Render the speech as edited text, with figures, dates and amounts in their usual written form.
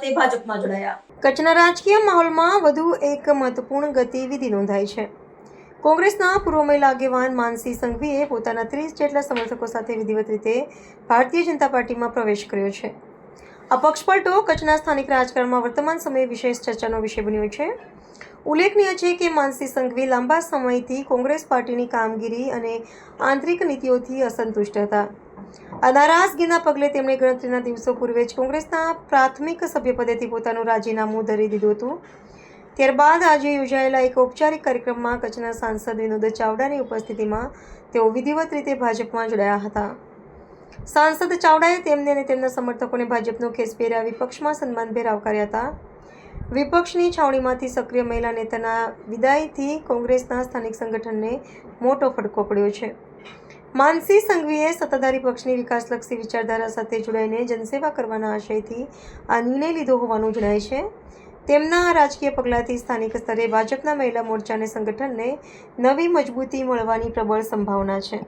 સાથે ભાજપમાં જોડાયા। કચ્છના રાજકીય માહોલમાં વધુ એક મહત્વપૂર્ણ ગતિવિધિ નોંધાઈ છે। કોંગ્રેસના પૂર્વ મહિલા આગેવાન માનસી સંઘવીએ પોતાના 30 જેટલા સમર્થકો સાથે વિધિવત રીતે ભારતીય જનતા પાર્ટીમાં પ્રવેશ કર્યો છે। આ પક્ષપલટો કચ્છના સ્થાનિક રાજકારણમાં વર્તમાન સમયે વિશેષ ચર્ચાનો વિષય બન્યો છે। ઉલ્લેખનીય છે કે માનસી સંઘવી લાંબા સમયથી કોંગ્રેસ પાર્ટીની કામગીરી અને આંતરિક નીતિઓથી અસંતુષ્ટ હતા। આ નારાજગીના પગલે તેમણે ગણતરીના દિવસો પૂર્વે જ કોંગ્રેસના પ્રાથમિક સભ્યપદેથી પોતાનું રાજીનામું ધરી દીધું હતું। ત્યારબાદ આજે યોજાયેલા એક ઔપચારિક કાર્યક્રમમાં કચ્છના સાંસદ વિનોદ ચાવડાની ઉપસ્થિતિમાં તેઓ વિધિવત રીતે ભાજપમાં જોડાયા હતા। સાંસદ ચાવડાએ તેમને અને તેમના સમર્થકોને ભાજપનો ખેસ પહેર્યા વિપક્ષમાં સન્માનભેર આવકાર્યા હતા। વિપક્ષની છાવણીમાંથી સક્રિય મહિલા નેતાના વિદાયથી કોંગ્રેસના સ્થાનિક સંગઠનને મોટો ફટકો પડ્યો છે। માનસી સંઘવીએ સત્તાધારી પક્ષની વિકાસલક્ષી વિચારધારા સાથે જોડાઈને જનસેવા કરવાના આશયથી આ નિર્ણય લીધો હોવાનું જણાય છે। તેમના રાજકીય પગલાંથી સ્થાનિક સ્તરે ભાજપના મહિલા મોરચાને સંગઠનને નવી મજબૂતી મળવાની પ્રબળ સંભાવના છે।